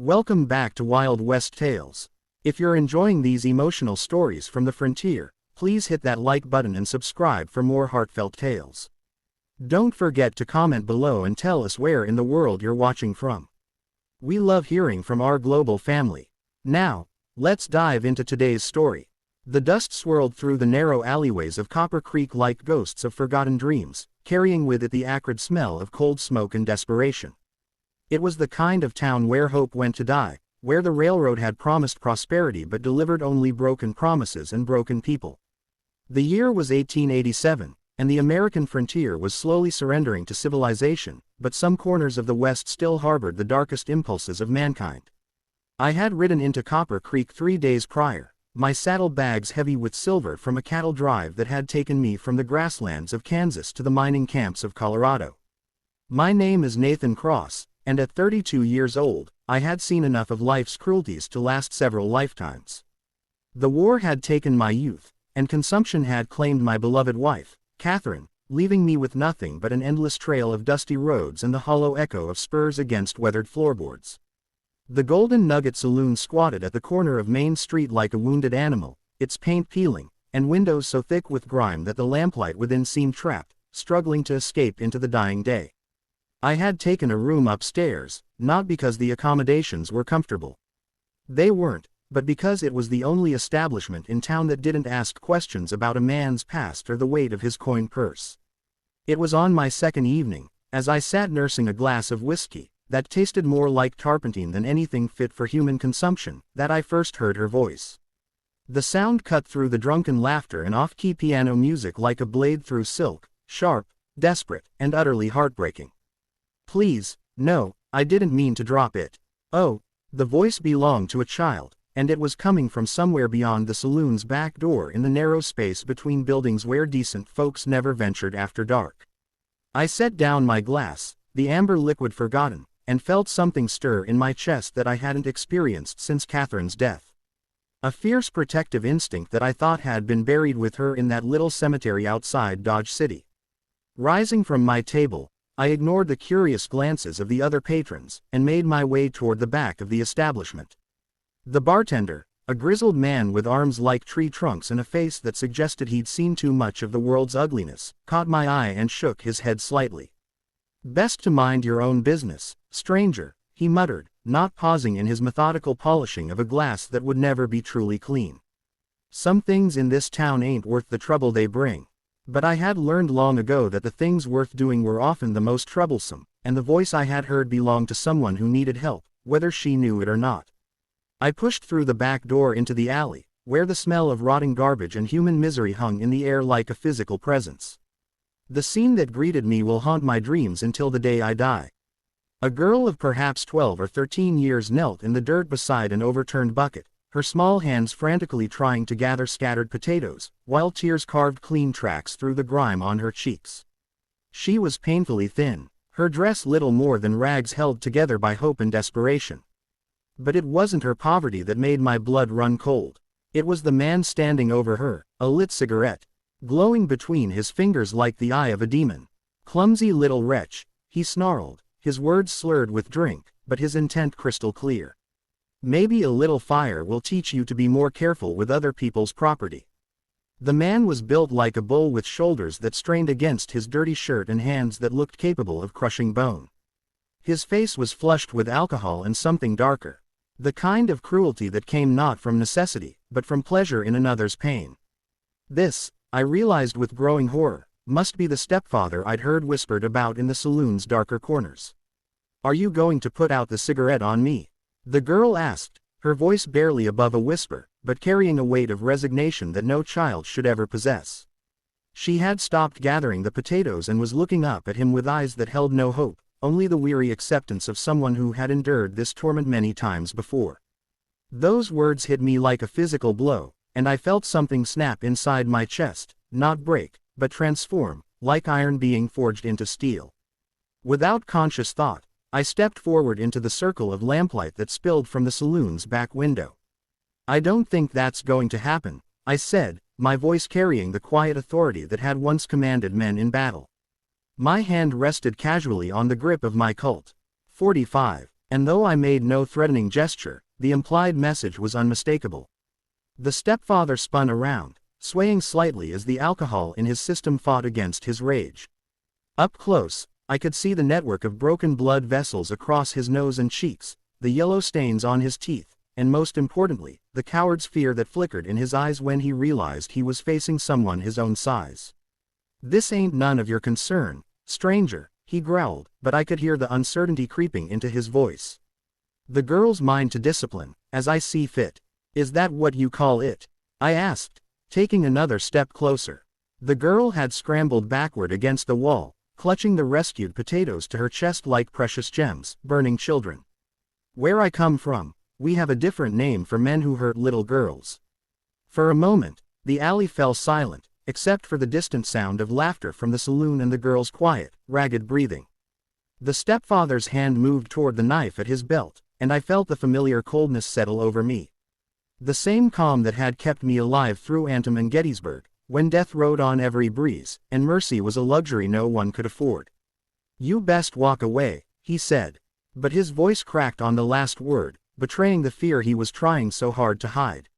Welcome back to Wild West Tales. If you're enjoying these emotional stories from the frontier, please hit that like button and subscribe for more heartfelt tales. Don't forget to comment below and tell us where in the world you're watching from. We love hearing from our global family. Now, let's dive into today's story. The dust swirled through the narrow alleyways of Copper Creek like ghosts of forgotten dreams, carrying with it the acrid smell of cold smoke and desperation. It was the kind of town where hope went to die, where the railroad had promised prosperity but delivered only broken promises and broken people. The year was 1887, and the American frontier was slowly surrendering to civilization, but some corners of the West still harbored the darkest impulses of mankind. I had ridden into Copper Creek 3 days prior, my saddlebags heavy with silver from a cattle drive that had taken me from the grasslands of Kansas to the mining camps of Colorado. My name is Nathan Cross, and at 32 years old, I had seen enough of life's cruelties to last several lifetimes. The war had taken my youth, and consumption had claimed my beloved wife, Catherine, leaving me with nothing but an endless trail of dusty roads and the hollow echo of spurs against weathered floorboards. The Golden Nugget Saloon squatted at the corner of Main Street like a wounded animal, its paint peeling, and windows so thick with grime that the lamplight within seemed trapped, struggling to escape into the dying day. I had taken a room upstairs, not because the accommodations were comfortable. They weren't, but because it was the only establishment in town that didn't ask questions about a man's past or the weight of his coin purse. It was on my second evening, as I sat nursing a glass of whiskey, that tasted more like turpentine than anything fit for human consumption, that I first heard her voice. The sound cut through the drunken laughter and off-key piano music like a blade through silk, sharp, desperate, and utterly heartbreaking. "Please, no, I didn't mean to drop it." Oh, the voice belonged to a child, and it was coming from somewhere beyond the saloon's back door in the narrow space between buildings where decent folks never ventured after dark. I set down my glass, the amber liquid forgotten, and felt something stir in my chest that I hadn't experienced since Catherine's death. A fierce protective instinct that I thought had been buried with her in that little cemetery outside Dodge City. Rising from my table, I ignored the curious glances of the other patrons, and made my way toward the back of the establishment. The bartender, a grizzled man with arms like tree trunks and a face that suggested he'd seen too much of the world's ugliness, caught my eye and shook his head slightly. "Best to mind your own business, stranger," he muttered, not pausing in his methodical polishing of a glass that would never be truly clean. "Some things in this town ain't worth the trouble they bring." But I had learned long ago that the things worth doing were often the most troublesome, and the voice I had heard belonged to someone who needed help, whether she knew it or not. I pushed through the back door into the alley, where the smell of rotting garbage and human misery hung in the air like a physical presence. The scene that greeted me will haunt my dreams until the day I die. A girl of perhaps 12 or 13 years knelt in the dirt beside an overturned bucket, her small hands frantically trying to gather scattered potatoes, while tears carved clean tracks through the grime on her cheeks. She was painfully thin, her dress little more than rags held together by hope and desperation. But it wasn't her poverty that made my blood run cold. It was the man standing over her, a lit cigarette, glowing between his fingers like the eye of a demon. "Clumsy little wretch," he snarled, his words slurred with drink, but his intent crystal clear. "Maybe a little fire will teach you to be more careful with other people's property." The man was built like a bull with shoulders that strained against his dirty shirt and hands that looked capable of crushing bone. His face was flushed with alcohol and something darker. The kind of cruelty that came not from necessity, but from pleasure in another's pain. This, I realized with growing horror, must be the stepfather I'd heard whispered about in the saloon's darker corners. "Are you going to put out the cigarette on me?" the girl asked, her voice barely above a whisper, but carrying a weight of resignation that no child should ever possess. She had stopped gathering the potatoes and was looking up at him with eyes that held no hope, only the weary acceptance of someone who had endured this torment many times before. Those words hit me like a physical blow, and I felt something snap inside my chest, not break, but transform, like iron being forged into steel. Without conscious thought, I stepped forward into the circle of lamplight that spilled from the saloon's back window. "I don't think that's going to happen," I said, my voice carrying the quiet authority that had once commanded men in battle. My hand rested casually on the grip of my Colt. .45. And though I made no threatening gesture, the implied message was unmistakable. The stepfather spun around, swaying slightly as the alcohol in his system fought against his rage. Up close, I could see the network of broken blood vessels across his nose and cheeks, the yellow stains on his teeth, and most importantly, the coward's fear that flickered in his eyes when he realized he was facing someone his own size. "This ain't none of your concern, stranger," he growled, but I could hear the uncertainty creeping into his voice. "The girl's mine to discipline, as I see fit. Is that what you call it?" I asked, taking another step closer. The girl had scrambled backward against the wall, clutching the rescued potatoes to her chest like precious gems, burning children. "Where I come from, we have a different name for men who hurt little girls." For a moment, the alley fell silent, except for the distant sound of laughter from the saloon and the girl's quiet, ragged breathing. The stepfather's hand moved toward the knife at his belt, and I felt the familiar coldness settle over me. The same calm that had kept me alive through Antietam and Gettysburg, when death rode on every breeze, and mercy was a luxury no one could afford. "You best walk away," he said. But his voice cracked on the last word, betraying the fear he was trying so hard to hide.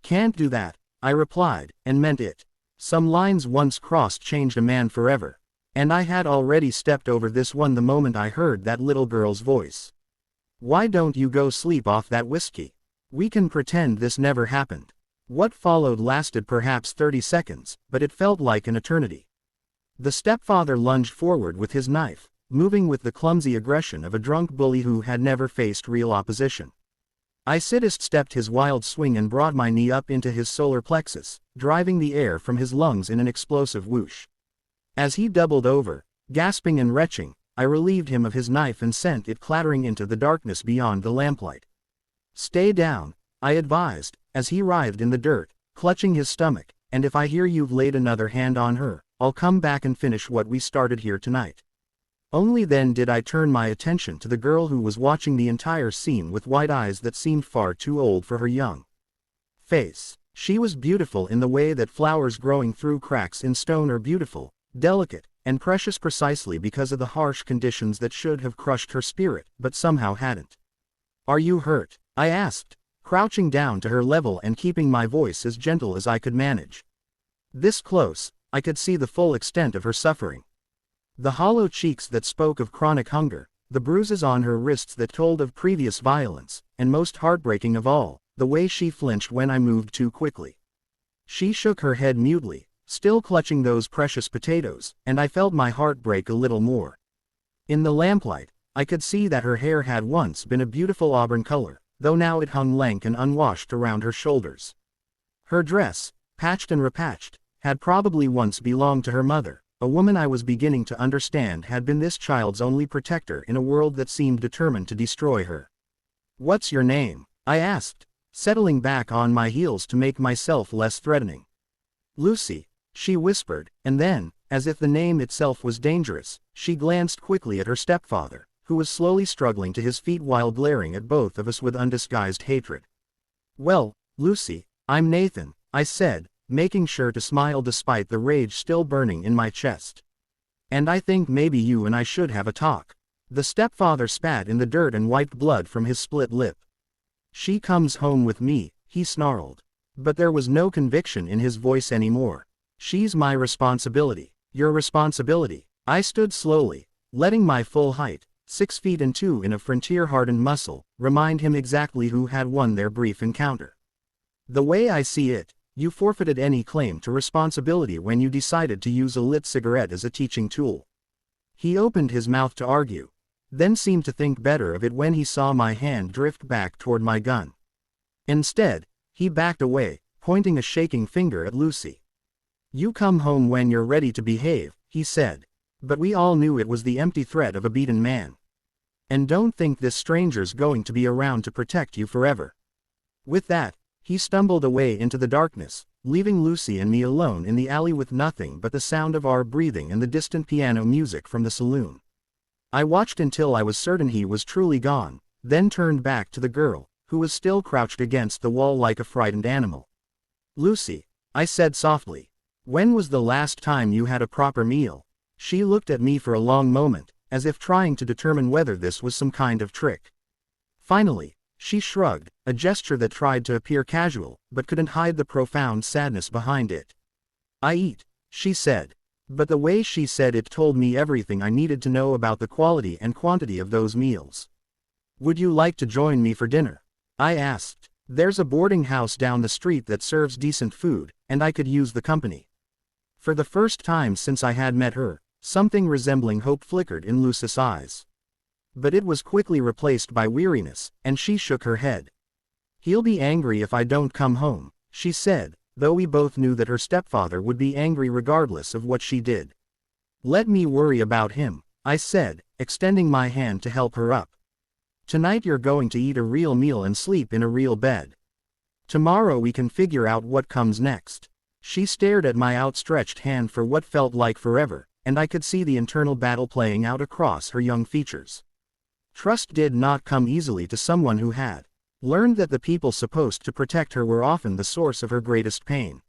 "Can't do that," I replied, and meant it. Some lines once crossed changed a man forever. And I had already stepped over this one the moment I heard that little girl's voice. "Why don't you go sleep off that whiskey? We can pretend this never happened." What followed lasted perhaps 30 seconds, but it felt like an eternity. The stepfather lunged forward with his knife, moving with the clumsy aggression of a drunk bully who had never faced real opposition. I sidestepped his wild swing and brought my knee up into his solar plexus, driving the air from his lungs in an explosive whoosh. As he doubled over, gasping and retching, I relieved him of his knife and sent it clattering into the darkness beyond the lamplight. "Stay down," I advised, as he writhed in the dirt, clutching his stomach, "and if I hear you've laid another hand on her, I'll come back and finish what we started here tonight." Only then did I turn my attention to the girl who was watching the entire scene with wide eyes that seemed far too old for her young face. She was beautiful in the way that flowers growing through cracks in stone are beautiful, delicate, and precious precisely because of the harsh conditions that should have crushed her spirit, but somehow hadn't. "Are you hurt?" I asked, crouching down to her level and keeping my voice as gentle as I could manage. This close, I could see the full extent of her suffering. The hollow cheeks that spoke of chronic hunger, the bruises on her wrists that told of previous violence, and most heartbreaking of all, the way she flinched when I moved too quickly. She shook her head mutely, still clutching those precious potatoes, and I felt my heart break a little more. In the lamplight, I could see that her hair had once been a beautiful auburn color, though now it hung lank and unwashed around her shoulders. Her dress, patched and repatched, had probably once belonged to her mother, a woman I was beginning to understand had been this child's only protector in a world that seemed determined to destroy her. "What's your name?" I asked, settling back on my heels to make myself less threatening. "Lucy," she whispered, and then, as if the name itself was dangerous, she glanced quickly at her stepfather, who was slowly struggling to his feet while glaring at both of us with undisguised hatred. "Well, Lucy, I'm Nathan," I said, making sure to smile despite the rage still burning in my chest. "And I think maybe you and I should have a talk." The stepfather spat in the dirt and wiped blood from his split lip. "She comes home with me," he snarled. But there was no conviction in his voice anymore. "She's my responsibility." "Your responsibility." I stood slowly, letting my full height, 6 feet and 2 in a frontier-hardened muscle, remind him exactly who had won their brief encounter. "The way I see it, you forfeited any claim to responsibility when you decided to use a lit cigarette as a teaching tool." He opened his mouth to argue, then seemed to think better of it when he saw my hand drift back toward my gun. Instead, he backed away, pointing a shaking finger at Lucy. "You come home when you're ready to behave," he said. But we all knew it was the empty threat of a beaten man. "And don't think this stranger's going to be around to protect you forever." With that, he stumbled away into the darkness, leaving Lucy and me alone in the alley with nothing but the sound of our breathing and the distant piano music from the saloon. I watched until I was certain he was truly gone, then turned back to the girl, who was still crouched against the wall like a frightened animal. "Lucy," I said softly, "when was the last time you had a proper meal?" She looked at me for a long moment, as if trying to determine whether this was some kind of trick. Finally, she shrugged, a gesture that tried to appear casual, but couldn't hide the profound sadness behind it. "I eat," she said. But the way she said it told me everything I needed to know about the quality and quantity of those meals. "Would you like to join me for dinner?" I asked. "There's a boarding house down the street that serves decent food, and I could use the company." For the first time since I had met her, something resembling hope flickered in Lucy's eyes. But it was quickly replaced by weariness, and she shook her head. "He'll be angry if I don't come home," she said, though we both knew that her stepfather would be angry regardless of what she did. "Let me worry about him," I said, extending my hand to help her up. "Tonight you're going to eat a real meal and sleep in a real bed. Tomorrow we can figure out what comes next." She stared at my outstretched hand for what felt like forever, and I could see the internal battle playing out across her young features. Trust did not come easily to someone who had learned that the people supposed to protect her were often the source of her greatest pain.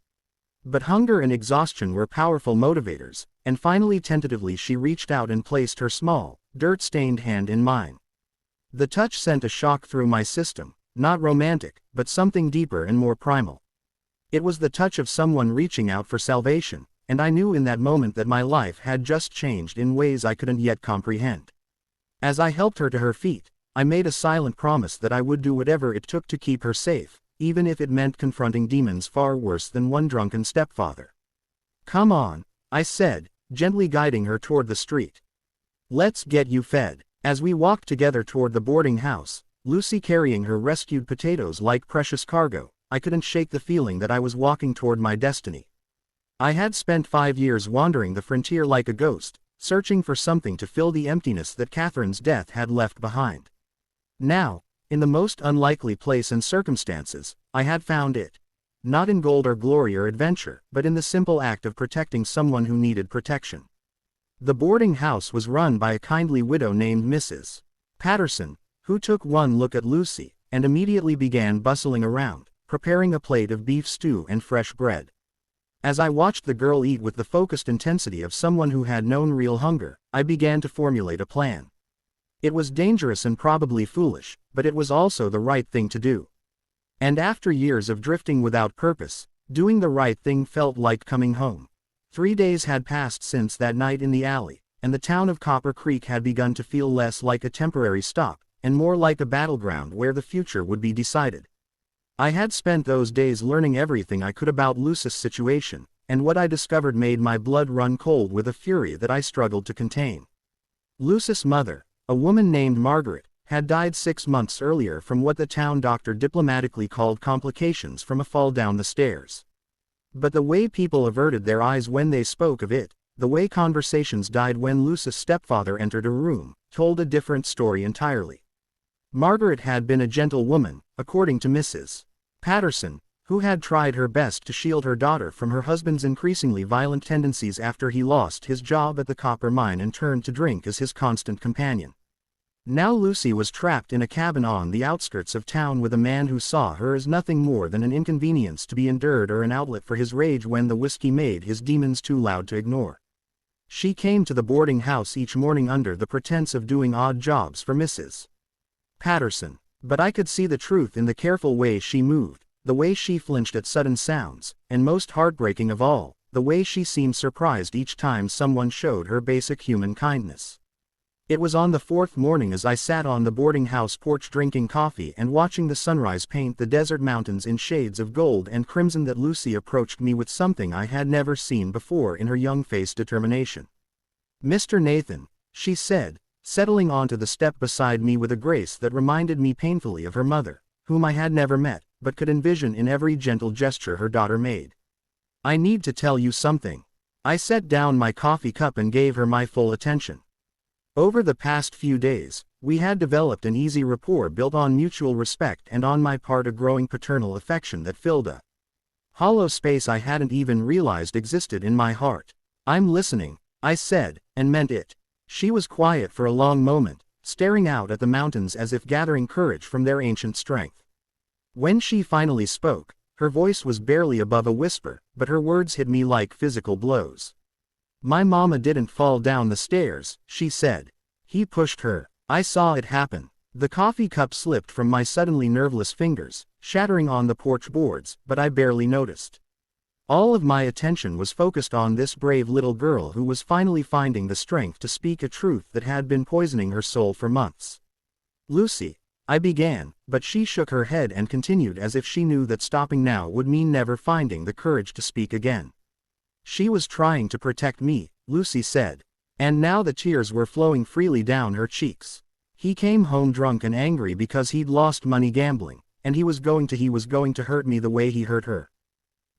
But hunger and exhaustion were powerful motivators, and finally tentatively she reached out and placed her small, dirt-stained hand in mine. The touch sent a shock through my system, not romantic, but something deeper and more primal. It was the touch of someone reaching out for salvation, and I knew in that moment that my life had just changed in ways I couldn't yet comprehend. As I helped her to her feet, I made a silent promise that I would do whatever it took to keep her safe, even if it meant confronting demons far worse than one drunken stepfather. "Come on," I said, gently guiding her toward the street. "Let's get you fed." As we walked together toward the boarding house, Lucy carrying her rescued potatoes like precious cargo, I couldn't shake the feeling that I was walking toward my destiny. I had spent 5 years wandering the frontier like a ghost, searching for something to fill the emptiness that Catherine's death had left behind. Now, in the most unlikely place and circumstances, I had found it. Not in gold or glory or adventure, but in the simple act of protecting someone who needed protection. The boarding house was run by a kindly widow named Mrs. Patterson, who took one look at Lucy, and immediately began bustling around, preparing a plate of beef stew and fresh bread. As I watched the girl eat with the focused intensity of someone who had known real hunger, I began to formulate a plan. It was dangerous and probably foolish, but it was also the right thing to do. And after years of drifting without purpose, doing the right thing felt like coming home. 3 days had passed since that night in the alley, and the town of Copper Creek had begun to feel less like a temporary stop, and more like a battleground where the future would be decided. I had spent those days learning everything I could about Lucy's situation, and what I discovered made my blood run cold with a fury that I struggled to contain. Lucy's mother, a woman named Margaret, had died 6 months earlier from what the town doctor diplomatically called complications from a fall down the stairs. But the way people averted their eyes when they spoke of it, the way conversations died when Lucy's stepfather entered a room, told a different story entirely. Margaret had been a gentle woman, according to Mrs. Patterson, who had tried her best to shield her daughter from her husband's increasingly violent tendencies after he lost his job at the copper mine and turned to drink as his constant companion. Now Lucy was trapped in a cabin on the outskirts of town with a man who saw her as nothing more than an inconvenience to be endured or an outlet for his rage when the whiskey made his demons too loud to ignore. She came to the boarding house each morning under the pretense of doing odd jobs for Mrs. Patterson, but I could see the truth in the careful way she moved, the way she flinched at sudden sounds, and most heartbreaking of all, the way she seemed surprised each time someone showed her basic human kindness. It was on the 4th morning as I sat on the boarding house porch drinking coffee and watching the sunrise paint the desert mountains in shades of gold and crimson that Lucy approached me with something I had never seen before in her young-faced determination. "Mr. Nathan," she said, settling onto the step beside me with a grace that reminded me painfully of her mother, whom I had never met, but could envision in every gentle gesture her daughter made. "I need to tell you something." I set down my coffee cup and gave her my full attention. Over the past few days, we had developed an easy rapport built on mutual respect and on my part a growing paternal affection that filled a hollow space I hadn't even realized existed in my heart. "I'm listening," I said, and meant it. She was quiet for a long moment, staring out at the mountains as if gathering courage from their ancient strength. When she finally spoke, her voice was barely above a whisper, but her words hit me like physical blows. "My mama didn't fall down the stairs," she said. "He pushed her. I saw it happen. The coffee cup slipped from my suddenly nerveless fingers, shattering on the porch boards, but I barely noticed. All of my attention was focused on this brave little girl who was finally finding the strength to speak a truth that had been poisoning her soul for months. "Lucy," I began, but she shook her head and continued as if she knew that stopping now would mean never finding the courage to speak again. "She was trying to protect me," Lucy said. And now the tears were flowing freely down her cheeks. "He came home drunk and angry because he'd lost money gambling, and he was going to hurt me the way he hurt her.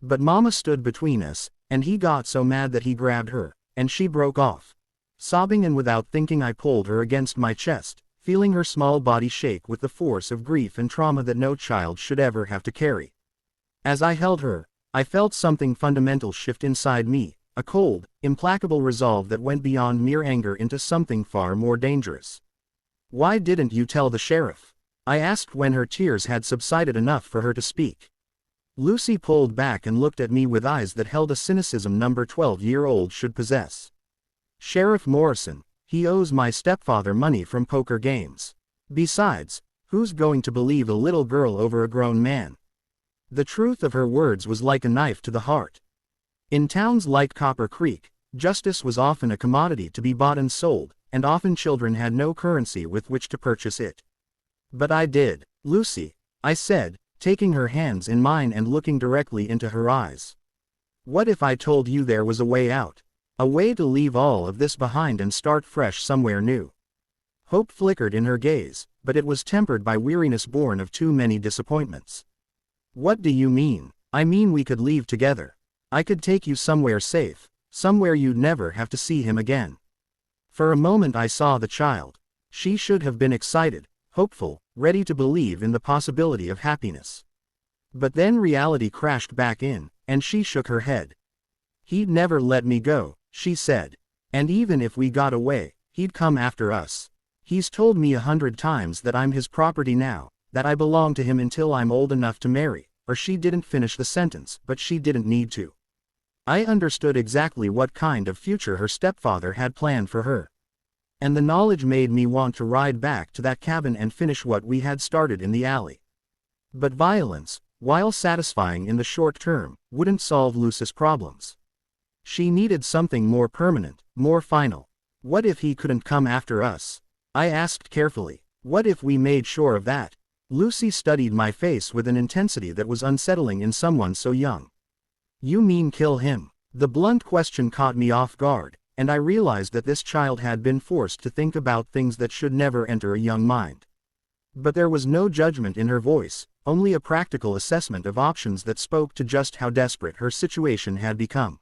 But Mama stood between us, and he got so mad that he grabbed her, and she broke off." Sobbing and without thinking I pulled her against my chest, feeling her small body shake with the force of grief and trauma that no child should ever have to carry. As I held her, I felt something fundamental shift inside me, a cold, implacable resolve that went beyond mere anger into something far more dangerous. "Why didn't you tell the sheriff?" I asked when her tears had subsided enough for her to speak. Lucy pulled back and looked at me with eyes that held a cynicism no 12-year-old should possess. "Sheriff Morrison, he owes my stepfather money from poker games. Besides, who's going to believe a little girl over a grown man?" The truth of her words was like a knife to the heart. In towns like Copper Creek, justice was often a commodity to be bought and sold, and often children had no currency with which to purchase it. "But I did, Lucy," I said, taking her hands in mine and looking directly into her eyes. "What if I told you there was a way out? A way to leave all of this behind and start fresh somewhere new?" Hope flickered in her gaze, but it was tempered by weariness born of too many disappointments. "What do you mean?" "I mean we could leave together. I could take you somewhere safe, somewhere you'd never have to see him again." For a moment I saw the child. She should have been excited, hopeful, ready to believe in the possibility of happiness. But then reality crashed back in, and she shook her head. "He'd never let me go," she said. "And even if we got away, he'd come after us. He's told me 100 times that I'm his property now, that I belong to him until I'm old enough to marry," or she didn't finish the sentence, but she didn't need to. I understood exactly what kind of future her stepfather had planned for her. And the knowledge made me want to ride back to that cabin and finish what we had started in the alley. But violence, while satisfying in the short term, wouldn't solve Lucy's problems. She needed something more permanent, more final. "What if he couldn't come after us?" I asked carefully. "What if we made sure of that?" Lucy studied my face with an intensity that was unsettling in someone so young. "You mean kill him?" The blunt question caught me off guard, and I realized that this child had been forced to think about things that should never enter a young mind. But there was no judgment in her voice, only a practical assessment of options that spoke to just how desperate her situation had become.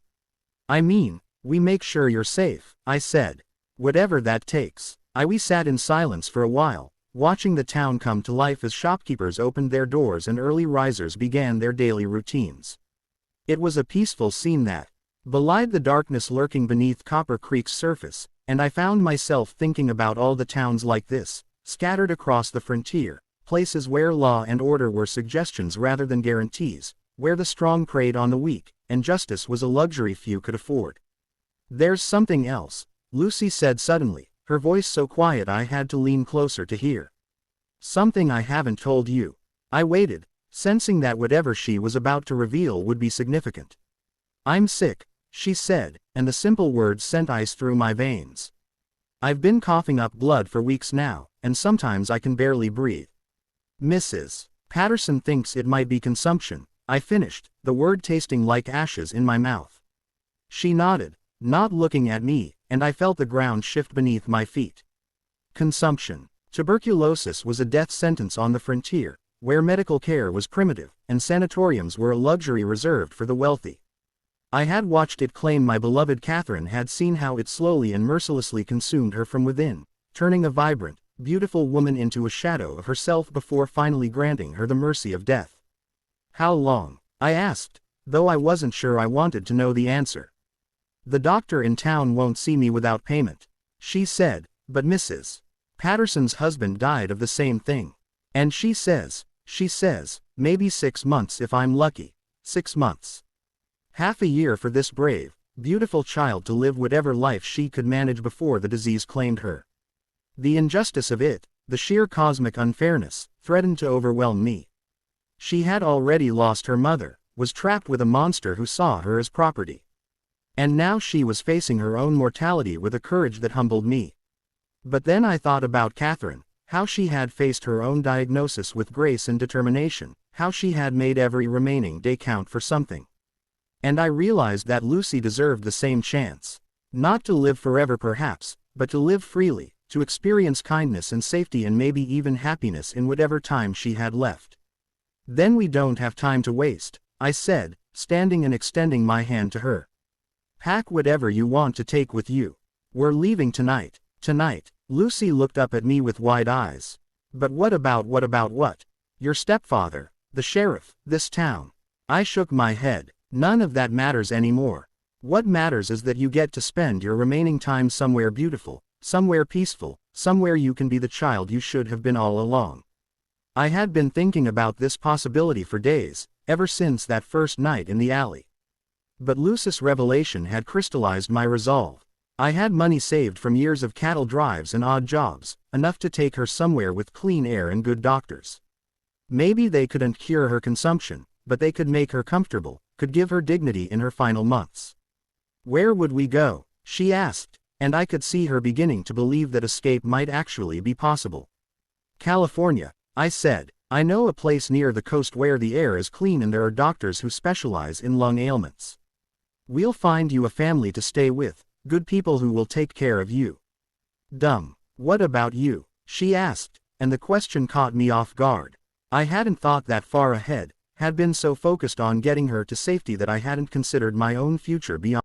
"I mean, we make sure you're safe," I said. "Whatever that takes." We sat in silence for a while, watching the town come to life as shopkeepers opened their doors and early risers began their daily routines. It was a peaceful scene that belied the darkness lurking beneath Copper Creek's surface, and I found myself thinking about all the towns like this, scattered across the frontier, places where law and order were suggestions rather than guarantees, where the strong preyed on the weak, and justice was a luxury few could afford. "There's something else," Lucy said suddenly, her voice so quiet I had to lean closer to hear. "Something I haven't told you." I waited, sensing that whatever she was about to reveal would be significant. "I'm sick," she said, and the simple words sent ice through my veins. "I've been coughing up blood for weeks now, and sometimes I can barely breathe." "Mrs. Patterson thinks it might be consumption," I finished, the word tasting like ashes in my mouth. She nodded, not looking at me, and I felt the ground shift beneath my feet. Consumption. Tuberculosis was a death sentence on the frontier, where medical care was primitive, and sanatoriums were a luxury reserved for the wealthy. I had watched it claim my beloved Catherine, had seen how it slowly and mercilessly consumed her from within, turning a vibrant, beautiful woman into a shadow of herself before finally granting her the mercy of death. "How long?" I asked, though I wasn't sure I wanted to know the answer. "The doctor in town won't see me without payment," she said, "but Mrs. Patterson's husband died of the same thing. And she says, maybe 6 months if I'm lucky. 6 months. Half a year for this brave, beautiful child to live whatever life she could manage before the disease claimed her. The injustice of it, The sheer cosmic unfairness threatened to overwhelm me. She had already lost her mother, was trapped with a monster who saw her as property. And now she was facing her own mortality with a courage that humbled me. But then I thought about Catherine, how she had faced her own diagnosis with grace and determination, how she had made every remaining day count for something. And I realized that Lucy deserved the same chance. Not to live forever perhaps, but to live freely, to experience kindness and safety and maybe even happiness in whatever time she had left. Then we don't have time to waste, I said, standing and extending my hand to her. Pack whatever you want to take with you. We're leaving tonight. Tonight. Lucy looked up at me with wide eyes. But what about what? Your stepfather, the sheriff, this town. I shook my head. None of that matters anymore. What matters is that you get to spend your remaining time somewhere beautiful, somewhere peaceful, somewhere you can be the child you should have been all along. I had been thinking about this possibility for days, ever since that first night in the alley. But Lucy's revelation had crystallized my resolve. I had money saved from years of cattle drives and odd jobs, enough to take her somewhere with clean air and good doctors. Maybe they couldn't cure her consumption, but they could make her comfortable, could give her dignity in her final months. Where would we go? She asked, and I could see her beginning to believe that escape might actually be possible. California, I said. I know a place near the coast where the air is clean and there are doctors who specialize in lung ailments. We'll find you a family to stay with, good people who will take care of you. Dumb. What about you? She asked, and the question caught me off guard. I hadn't thought that far ahead, had been so focused on getting her to safety that I hadn't considered my own future beyond.